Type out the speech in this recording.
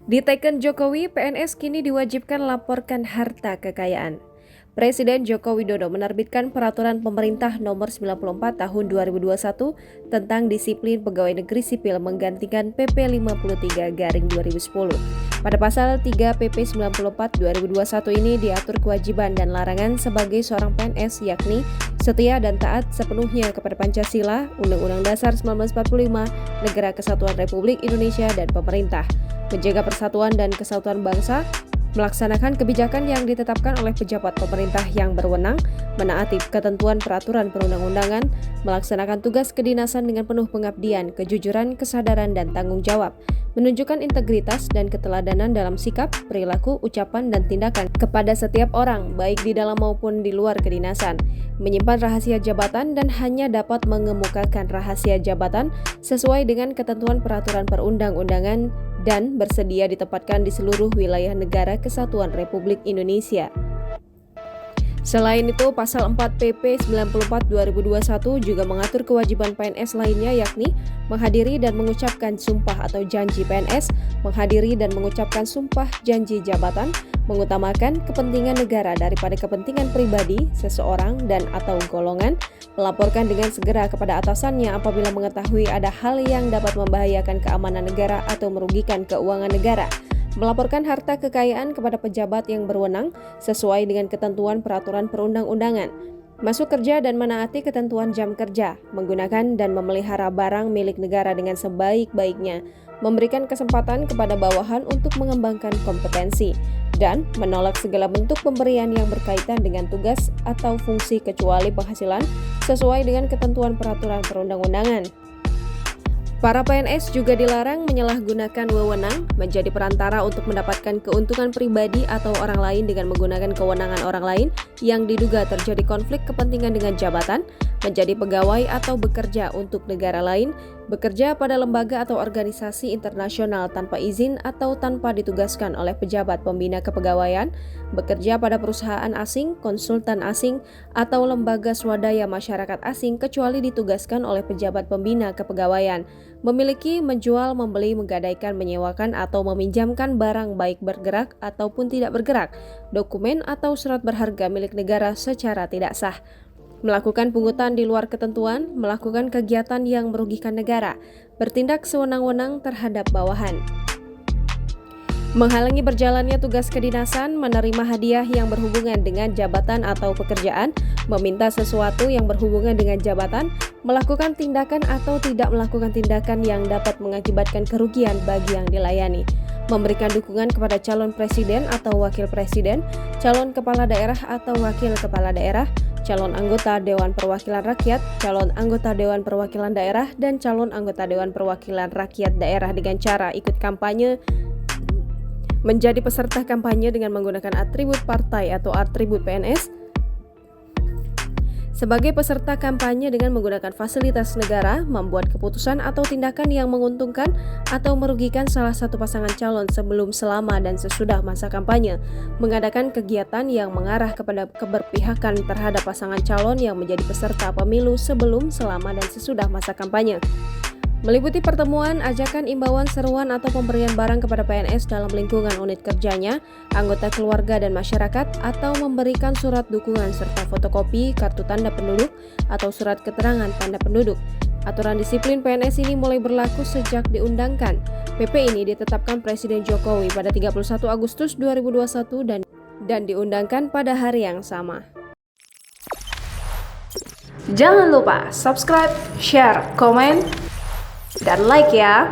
Diteken Jokowi, PNS kini diwajibkan laporkan harta kekayaan. Presiden Joko Widodo menerbitkan Peraturan Pemerintah Nomor 94 Tahun 2021 tentang Disiplin Pegawai Negeri Sipil menggantikan PP 53/2010. Pada pasal 3 PP 94 2021 ini diatur kewajiban dan larangan sebagai seorang PNS, yakni setia dan taat sepenuhnya kepada Pancasila, Undang-Undang Dasar 1945, Negara Kesatuan Republik Indonesia dan pemerintah, menjaga persatuan dan kesatuan bangsa, melaksanakan kebijakan yang ditetapkan oleh pejabat pemerintah yang berwenang, menaati ketentuan peraturan perundang-undangan, melaksanakan tugas kedinasan dengan penuh pengabdian, kejujuran, kesadaran, dan tanggung jawab, menunjukkan integritas dan keteladanan dalam sikap, perilaku, ucapan, dan tindakan kepada setiap orang, baik di dalam maupun di luar kedinasan, menyimpan rahasia jabatan dan hanya dapat mengemukakan rahasia jabatan sesuai dengan ketentuan peraturan perundang-undangan dan bersedia ditempatkan di seluruh wilayah negara Kesatuan Republik Indonesia. Selain itu, Pasal 4 PP 94 2021 juga mengatur kewajiban PNS lainnya, yakni menghadiri dan mengucapkan sumpah atau janji PNS, menghadiri dan mengucapkan sumpah janji jabatan, mengutamakan kepentingan negara daripada kepentingan pribadi seseorang dan atau golongan, melaporkan dengan segera kepada atasannya apabila mengetahui ada hal yang dapat membahayakan keamanan negara atau merugikan keuangan negara, melaporkan harta kekayaan kepada pejabat yang berwenang sesuai dengan ketentuan peraturan perundang-undangan, masuk kerja dan menaati ketentuan jam kerja, menggunakan dan memelihara barang milik negara dengan sebaik-baiknya, memberikan kesempatan kepada bawahan untuk mengembangkan kompetensi, dan menolak segala bentuk pemberian yang berkaitan dengan tugas atau fungsi kecuali penghasilan sesuai dengan ketentuan peraturan perundang-undangan. Para PNS juga dilarang menyalahgunakan wewenang, menjadi perantara untuk mendapatkan keuntungan pribadi atau orang lain dengan menggunakan kewenangan orang lain yang diduga terjadi konflik kepentingan dengan jabatan, menjadi pegawai atau bekerja untuk negara lain, bekerja pada lembaga atau organisasi internasional tanpa izin atau tanpa ditugaskan oleh pejabat pembina kepegawaian, bekerja pada perusahaan asing, konsultan asing, atau lembaga swadaya masyarakat asing kecuali ditugaskan oleh pejabat pembina kepegawaian, memiliki, menjual, membeli, menggadaikan, menyewakan, atau meminjamkan barang baik bergerak ataupun tidak bergerak, dokumen atau surat berharga milik negara secara tidak sah, melakukan pungutan di luar ketentuan, melakukan kegiatan yang merugikan negara, bertindak sewenang-wenang terhadap bawahan, menghalangi berjalannya tugas kedinasan, menerima hadiah yang berhubungan dengan jabatan atau pekerjaan, meminta sesuatu yang berhubungan dengan jabatan, melakukan tindakan atau tidak melakukan tindakan yang dapat mengakibatkan kerugian bagi yang dilayani, memberikan dukungan kepada calon presiden atau wakil presiden, calon kepala daerah atau wakil kepala daerah, calon anggota Dewan Perwakilan Rakyat, calon anggota Dewan Perwakilan Daerah, dan calon anggota Dewan Perwakilan Rakyat Daerah dengan cara ikut kampanye, menjadi peserta kampanye dengan menggunakan atribut partai atau atribut PNS, sebagai peserta kampanye dengan menggunakan fasilitas negara, membuat keputusan atau tindakan yang menguntungkan atau merugikan salah satu pasangan calon sebelum, selama, dan sesudah masa kampanye, mengadakan kegiatan yang mengarah kepada keberpihakan terhadap pasangan calon yang menjadi peserta pemilu sebelum, selama, dan sesudah masa kampanye, meliputi pertemuan, ajakan, imbauan, seruan, atau pemberian barang kepada PNS dalam lingkungan unit kerjanya, anggota keluarga dan masyarakat, atau memberikan surat dukungan serta fotokopi kartu tanda penduduk atau surat keterangan tanda penduduk. Aturan disiplin PNS ini mulai berlaku sejak diundangkan. PP ini ditetapkan Presiden Jokowi pada 31 Agustus 2021 dan diundangkan pada hari yang sama. Jangan lupa subscribe, share, komen, dan like ya.